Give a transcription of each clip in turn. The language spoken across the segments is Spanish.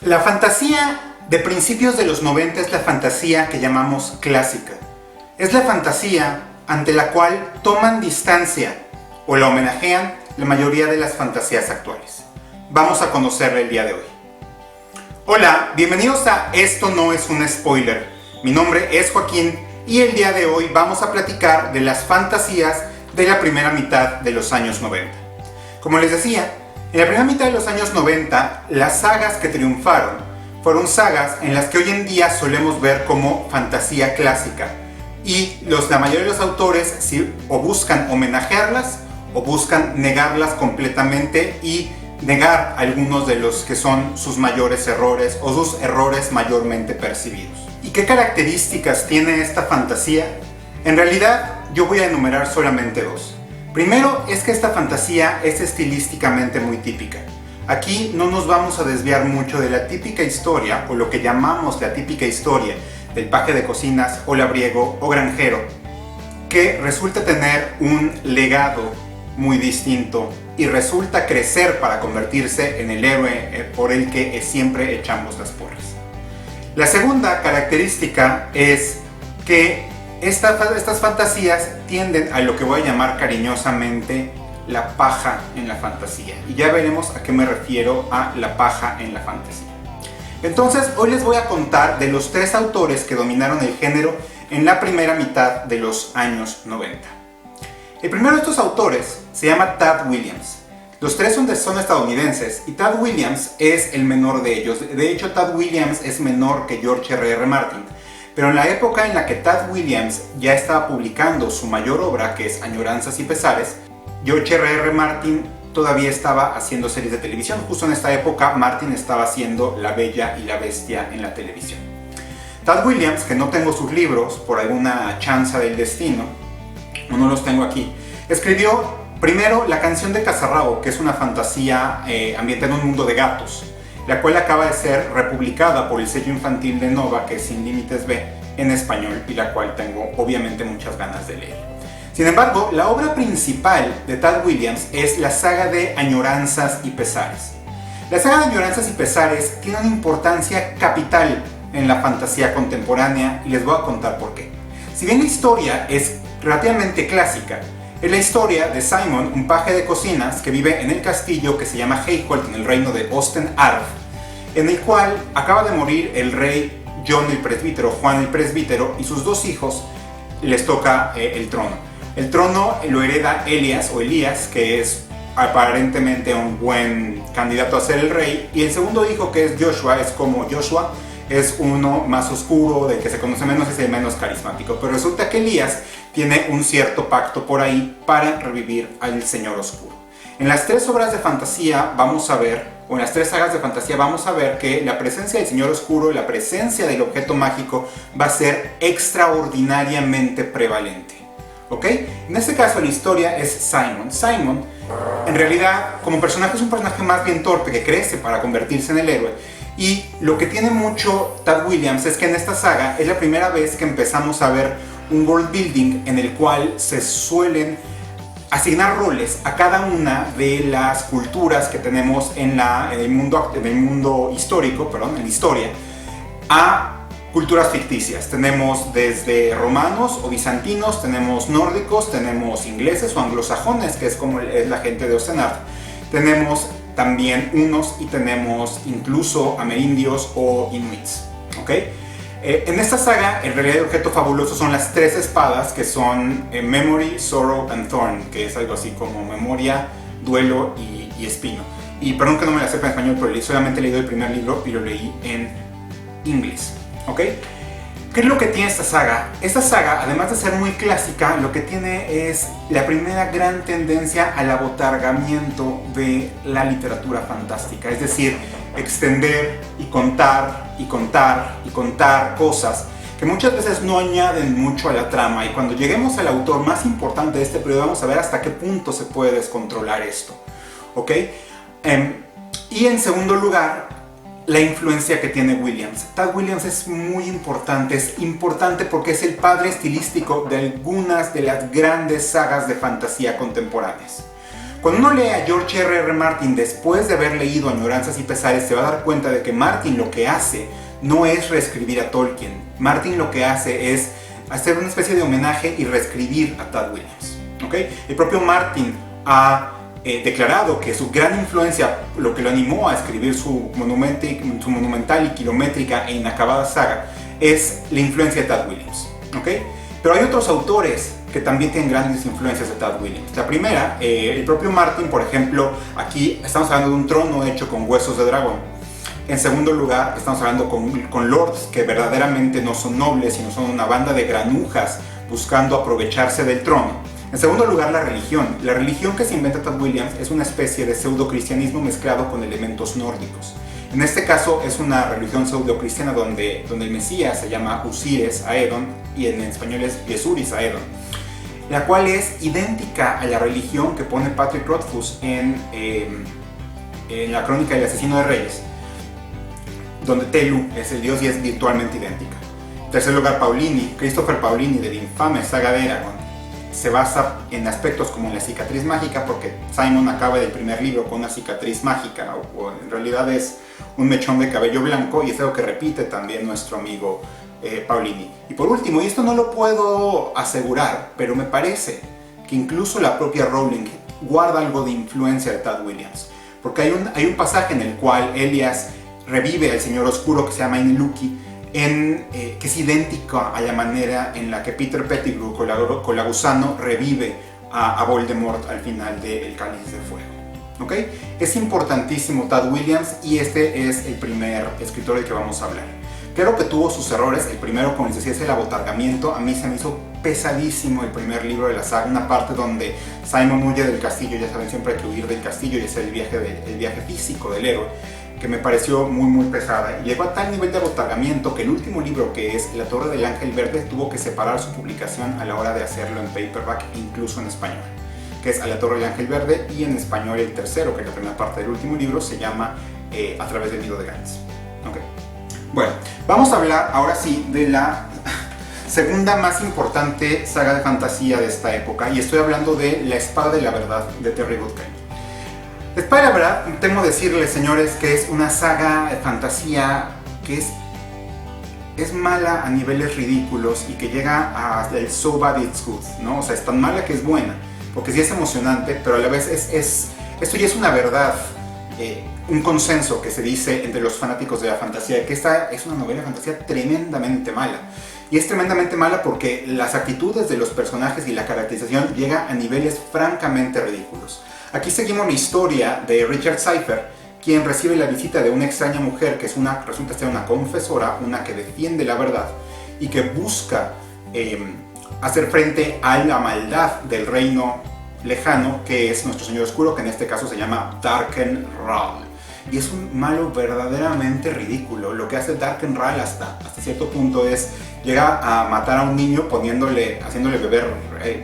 La fantasía de principios de los 90 es la fantasía que llamamos clásica. Es la fantasía ante la cual toman distancia o la homenajean la mayoría de las fantasías actuales. Vamos a conocerla el día de hoy. Hola, bienvenidos a Esto no es un spoiler. Mi nombre es Joaquín y el día de hoy vamos a platicar de las fantasías de la primera mitad de los años 90. Como les decía, en la primera mitad de los años 90, las sagas que triunfaron fueron sagas en las que hoy en día solemos ver como fantasía clásica. Y la mayoría de los autores o buscan homenajearlas o buscan negarlas completamente y negar algunos de los que son sus mayores errores o sus errores mayormente percibidos. ¿Y qué características tiene esta fantasía? En realidad yo voy a enumerar solamente dos. Primero es que esta fantasía es estilísticamente muy típica. Aquí no nos vamos a desviar mucho de la típica historia o lo que llamamos la típica historia del paje de cocinas o labriego o granjero, que resulta tener un legado muy distinto y resulta crecer para convertirse en el héroe por el que siempre echamos las porras. La segunda característica es que estas fantasías tienden a lo que voy a llamar cariñosamente la paja en la fantasía. Y ya veremos a qué me refiero a la paja en la fantasía. Entonces, hoy les voy a contar de los tres autores que dominaron el género en la primera mitad de los años 90. El primero de estos autores se llama Tad Williams. Los tres son estadounidenses y Tad Williams es el menor de ellos. De hecho, Tad Williams es menor que George R.R. Martin. Pero en la época en la que Tad Williams ya estaba publicando su mayor obra, que es Añoranzas y Pesares, George R.R. Martin todavía estaba haciendo series de televisión. Justo en esta época Martin estaba haciendo La Bella y la Bestia en la televisión. Tad Williams, que no tengo sus libros por alguna chanza del destino, no los tengo aquí, escribió primero La canción de Cazarrabo, que es una fantasía ambientada en un mundo de gatos, la cual acaba de ser republicada por el sello infantil de Nova, que es Sin Límites B, en español, y la cual tengo obviamente muchas ganas de leer. Sin embargo, la obra principal de Tad Williams es la saga de Añoranzas y Pesares. La saga de Añoranzas y Pesares tiene una importancia capital en la fantasía contemporánea y les voy a contar por qué. Si bien la historia es relativamente clásica, es la historia de Simon, un paje de cocinas que vive en el castillo que se llama Hayholt en el reino de Osten-Arv, en el cual acaba de morir el rey Juan el presbítero, y sus dos hijos les toca el trono. El trono lo hereda Elías, que es aparentemente un buen candidato a ser el rey, y el segundo hijo, que es Joshua, es como Joshua, es uno más oscuro, del que se conoce menos, es el menos carismático. Pero resulta que Elías tiene un cierto pacto por ahí para revivir al Señor Oscuro. En las tres obras de fantasía vamos a ver, o en las tres sagas de fantasía vamos a ver que la presencia del Señor Oscuro, la presencia del objeto mágico va a ser extraordinariamente prevalente. ¿Ok? En este caso la historia es Simon. Simon, en realidad, como personaje es un personaje más bien torpe que crece para convertirse en el héroe. Y lo que tiene mucho Tad Williams es que en esta saga es la primera vez que empezamos a ver un world building en el cual se suelen asignar roles a cada una de las culturas que tenemos en el mundo histórico, en la historia, a culturas ficticias. Tenemos desde romanos o bizantinos, tenemos nórdicos, tenemos ingleses o anglosajones, que es como es la gente de Osten-Arv. Tenemos también hunos y tenemos incluso amerindios o inuits. ¿Okay? En esta saga, en realidad el objeto fabuloso son las tres espadas, que son Memory, Sorrow and Thorn, que es algo así como memoria, duelo y espino. Y perdón que no me la sepa en español, pero solamente he leído el primer libro y lo leí en inglés. ¿Ok? ¿Qué es lo que tiene esta saga? Esta saga, además de ser muy clásica, lo que tiene es la primera gran tendencia al abotargamiento de la literatura fantástica. Es decir, extender y contar y contar y contar cosas que muchas veces no añaden mucho a la trama. Y cuando lleguemos al autor más importante de este periodo, vamos a ver hasta qué punto se puede descontrolar esto. ¿Ok? Y en segundo lugar, la influencia que tiene Williams. Tad Williams es muy importante, porque es el padre estilístico de algunas de las grandes sagas de fantasía contemporáneas. Cuando uno lee a George R.R. Martin después de haber leído Añoranzas y Pesares, se va a dar cuenta de que Martin lo que hace no es reescribir a Tolkien. Martin lo que hace es hacer una especie de homenaje y reescribir a Tad Williams. ¿Okay? El propio Martin ha declarado que su gran influencia, lo que lo animó a escribir su monumental y kilométrica e inacabada saga, es la influencia de Tad Williams. ¿Okay? Pero hay otros autores que también tienen grandes influencias de Tad Williams. La primera, el propio Martin, por ejemplo, aquí estamos hablando de un trono hecho con huesos de dragón. En segundo lugar, estamos hablando con lords que verdaderamente no son nobles, sino son una banda de granujas buscando aprovecharse del trono. En segundo lugar, la religión. La religión que se inventa Tad Williams es una especie de pseudo-cristianismo mezclado con elementos nórdicos. En este caso es una religión pseudo-cristiana donde el Mesías se llama Usires Aedon y en español es Yesuris Aedon, la cual es idéntica a la religión que pone Patrick Rothfuss en la crónica del asesino de reyes, donde Telu es el dios y es virtualmente idéntica. En tercer lugar, Christopher Paolini, de la infame saga de Eragon, se basa en aspectos como la cicatriz mágica, porque Simon acaba del primer libro con una cicatriz mágica, o en realidad es un mechón de cabello blanco, y es algo que repite también nuestro amigo Paolini. Y por último, y esto no lo puedo asegurar, pero me parece que incluso la propia Rowling guarda algo de influencia de Tad Williams, porque hay un pasaje en el cual Elias revive al Señor Oscuro que se llama Inuki, que es idéntico a la manera en la que Peter Pettigrew, Colagusano, revive a Voldemort al final de El Cáliz de Fuego. ¿Okay? Es importantísimo Tad Williams y este es el primer escritor del que vamos a hablar. Claro que tuvo sus errores. El primero, como les decía, es el abotargamiento. A mí se me hizo pesadísimo el primer libro de la saga, una parte donde Simon huye del castillo. Ya saben, siempre hay que huir del castillo y hacer el viaje físico del héroe, que me pareció muy pesada, y llegó a tal nivel de abotargamiento que el último libro, que es La Torre del Ángel Verde, tuvo que separar su publicación a la hora de hacerlo en paperback, incluso en español, que es A la Torre del Ángel Verde, y en español el tercero, que es la primera parte del último libro, se llama A través del Nido de Gantz. Okay. Bueno, vamos a hablar ahora sí de la segunda más importante saga de fantasía de esta época, y estoy hablando de La Espada de la Verdad, de Terry Goodkind. La Espada de la Verdad, temo decirles, señores, que es una saga de fantasía que es mala a niveles ridículos y que llega a el so bad it's good, ¿no? O sea, es tan mala que es buena, porque sí es emocionante, pero a la vez esto ya es una verdad, un consenso que se dice entre los fanáticos de la fantasía, que esta es una novela de fantasía tremendamente mala. Y es tremendamente mala porque las actitudes de los personajes y la caracterización llega a niveles francamente ridículos. Aquí seguimos la historia de Richard Cypher, quien recibe la visita de una extraña mujer que resulta ser una confesora, una que defiende la verdad y que busca hacer frente a la maldad del reino lejano, que es nuestro Señor Oscuro, que en este caso se llama Darken Rahl. Y es un malo verdaderamente ridículo. Lo que hace Darken Rahl hasta cierto punto es llega a matar a un niño haciéndole beber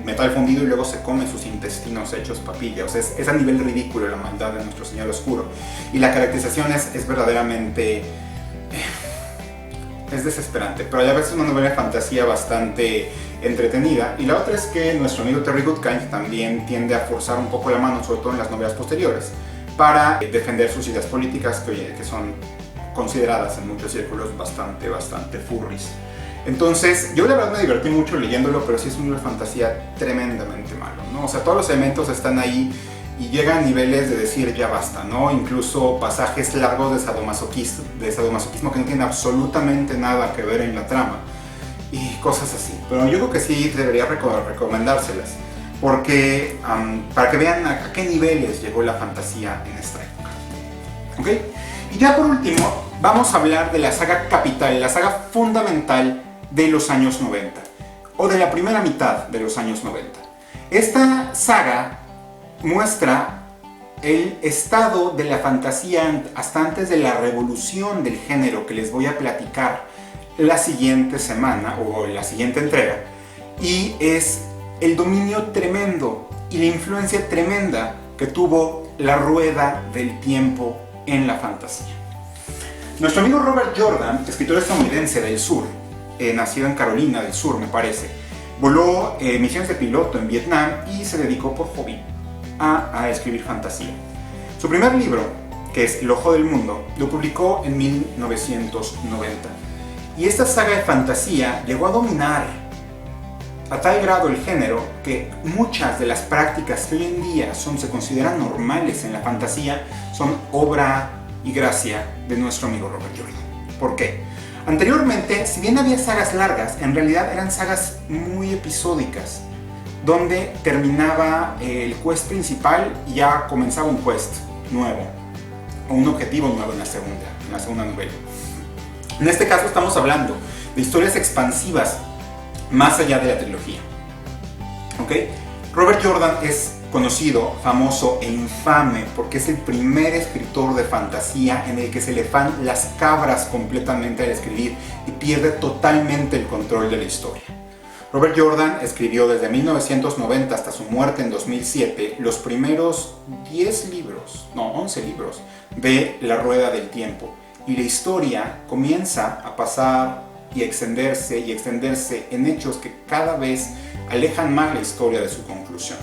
metal fundido y luego se come sus intestinos hechos papilla. O sea, es a nivel ridículo la maldad de nuestro Señor Oscuro. Y la caracterización es verdaderamente es desesperante, pero a la vez es una novela de fantasía bastante entretenida. Y la otra es que nuestro amigo Terry Goodkind también tiende a forzar un poco la mano, sobre todo en las novelas posteriores, para defender sus ideas políticas que son consideradas en muchos círculos bastante furries. Entonces, yo la verdad me divertí mucho leyéndolo, pero sí es un libro de fantasía tremendamente malo, ¿no? O sea, todos los elementos están ahí y llegan a niveles de decir ya basta, ¿no? Incluso pasajes largos de sadomasoquismo que no tienen absolutamente nada que ver en la trama y cosas así. Pero yo creo que sí debería recomendárselas, porque para que vean a qué niveles llegó la fantasía en esta época. ¿Ok? Y ya por último, vamos a hablar de la saga capital, la saga fundamental de los años 90, o de la primera mitad de los años 90. Esta saga muestra el estado de la fantasía hasta antes de la revolución del género que les voy a platicar la siguiente semana o la siguiente entrega, y es el dominio tremendo y la influencia tremenda que tuvo la rueda del tiempo en la fantasía. Nuestro amigo Robert Jordan, escritor estadounidense del sur, nacido en Carolina del Sur me parece, voló misiones de piloto en Vietnam y se dedicó por hobby a escribir fantasía. Su primer libro, que es El Ojo del Mundo, lo publicó en 1990. Y esta saga de fantasía llegó a dominar a tal grado el género que muchas de las prácticas que hoy en día se consideran normales en la fantasía son obra y gracia de nuestro amigo Robert Jordan. ¿Por qué? Anteriormente, si bien había sagas largas, en realidad eran sagas muy episódicas, donde terminaba el quest principal y ya comenzaba un quest nuevo, o un objetivo nuevo en la segunda novela. En este caso estamos hablando de historias expansivas más allá de la trilogía. ¿Okay? Robert Jordan es conocido, famoso e infame porque es el primer escritor de fantasía en el que se le van las cabras completamente al escribir y pierde totalmente el control de la historia. Robert Jordan escribió desde 1990 hasta su muerte en 2007 los primeros 11 libros de La Rueda del Tiempo, y la historia comienza a pasar y extenderse en hechos que cada vez alejan más la historia de su conclusión.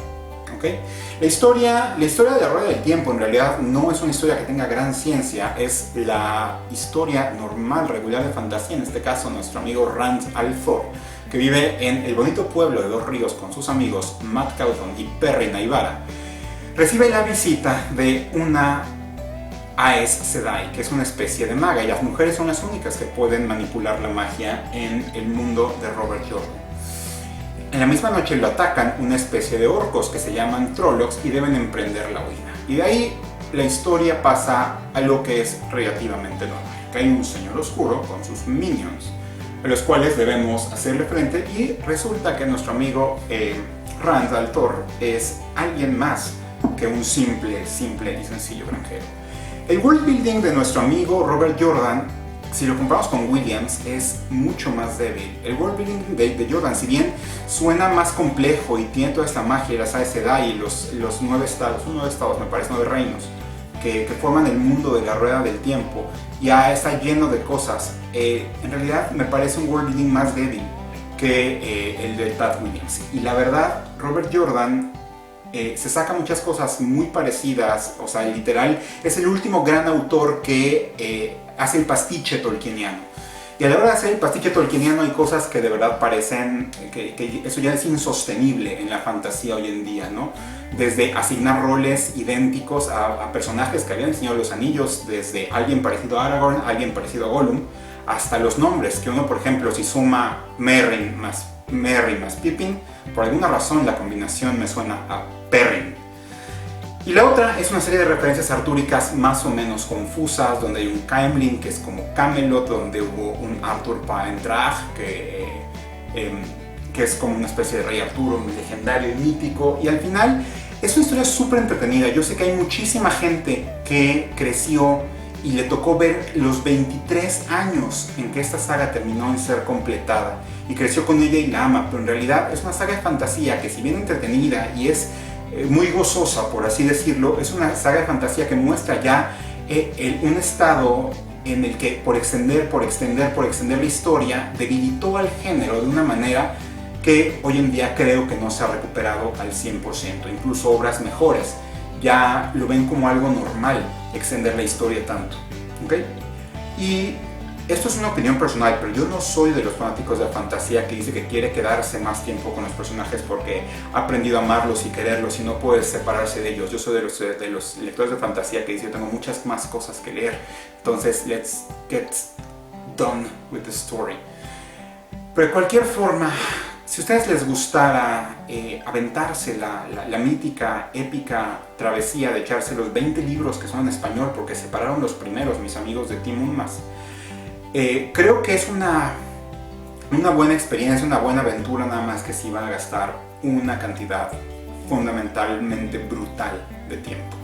¿Okay? La historia de La Rueda del Tiempo en realidad no es una historia que tenga gran ciencia, es la historia normal, regular de fantasía, en este caso nuestro amigo Rand al'Thor, que vive en el bonito pueblo de Dos Ríos con sus amigos Matt Cawthon y Perry Naivara. Recibe la visita de una Aes Sedai, que es una especie de maga, y las mujeres son las únicas que pueden manipular la magia en el mundo de Robert Jordan. En la misma noche lo atacan una especie de orcos que se llaman Trollocs y deben emprender la huida. Y de ahí la historia pasa a lo que es relativamente normal, que hay un señor oscuro con sus minions, a los cuales debemos hacerle frente, y resulta que nuestro amigo Rand al'Thor es alguien más que un simple y sencillo granjero. El world building de nuestro amigo Robert Jordan, si lo comparamos con Williams, es mucho más débil. El world building de Jordan, si bien suena más complejo y tiene toda esta magia, las Aes Sedai y los 9 estados, me parece, 9 reinos, que forman el mundo de la Rueda del Tiempo, ya está lleno de cosas. En realidad me parece un world building más débil que el de Tad Williams. Y la verdad, Robert Jordan se saca muchas cosas muy parecidas, o sea, literal, es el último gran autor que hace el pastiche tolkieniano. Y a la hora de hacer el pastiche tolkieniano hay cosas que de verdad parecen que eso ya es insostenible en la fantasía hoy en día, ¿no? Desde asignar roles idénticos a personajes que habían enseñado los anillos, desde alguien parecido a Aragorn, alguien parecido a Gollum, hasta los nombres, que uno, por ejemplo, si suma Merry más Pippin, por alguna razón la combinación me suena a Perrin. Y la otra es una serie de referencias artúricas más o menos confusas, donde hay un Caemlyn que es como Camelot, donde hubo un Arthur Paendrag que es como una especie de rey Arturo, muy legendario y mítico, y al final es una historia súper entretenida. Yo sé que hay muchísima gente que creció y le tocó ver los 23 años en que esta saga terminó en ser completada, y creció con ella y la ama, pero en realidad es una saga de fantasía que, si bien entretenida y es muy gozosa, por así decirlo, es una saga de fantasía que muestra ya un estado en el que por extender la historia debilitó al género de una manera que hoy en día creo que no se ha recuperado al 100%. Incluso obras mejores ya lo ven como algo normal extender la historia tanto, ¿ok? Y esto es una opinión personal, pero yo no soy de los fanáticos de la fantasía que dice que quiere quedarse más tiempo con los personajes porque ha aprendido a amarlos y quererlos y no puede separarse de ellos. Yo soy de los lectores de fantasía que dice: yo tengo muchas más cosas que leer, entonces let's get done with the story. Pero de cualquier forma, si a ustedes les gustara aventarse la mítica, épica travesía de echarse los 20 libros que son en español, porque separaron los primeros mis amigos de Team Unmask, creo que es una buena experiencia, una buena aventura, nada más que si van a gastar una cantidad fundamentalmente brutal de tiempo.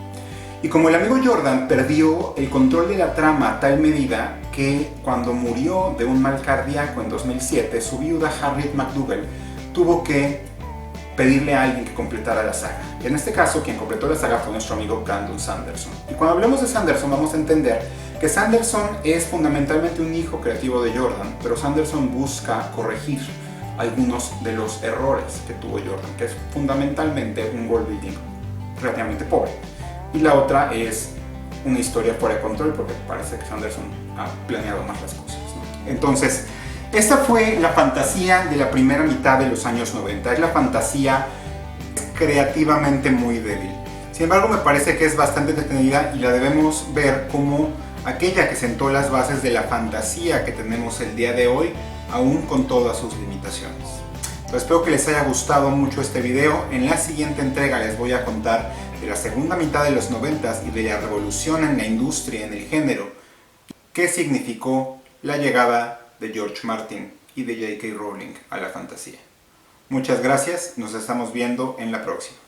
Y como el amigo Jordan perdió el control de la trama a tal medida que cuando murió de un mal cardíaco en 2007, su viuda Harriet McDougal tuvo que pedirle a alguien que completara la saga. En este caso, quien completó la saga fue nuestro amigo Brandon Sanderson. Y cuando hablemos de Sanderson, vamos a entender que Sanderson es fundamentalmente un hijo creativo de Jordan, pero Sanderson busca corregir algunos de los errores que tuvo Jordan, que es fundamentalmente un world building relativamente pobre. Y la otra es una historia fuera de control, porque parece que Sanderson ha planeado más las cosas, ¿no? Entonces, esta fue la fantasía de la primera mitad de los años 90. Es la fantasía creativamente muy débil. Sin embargo, me parece que es bastante entretenida y la debemos ver como aquella que sentó las bases de la fantasía que tenemos el día de hoy, aún con todas sus limitaciones. Entonces, espero que les haya gustado mucho este video. En la siguiente entrega les voy a contar de la segunda mitad de los 90 y de la revolución en la industria, en el género, qué significó la llegada de George Martin y de J.K. Rowling a la fantasía. Muchas gracias, nos estamos viendo en la próxima.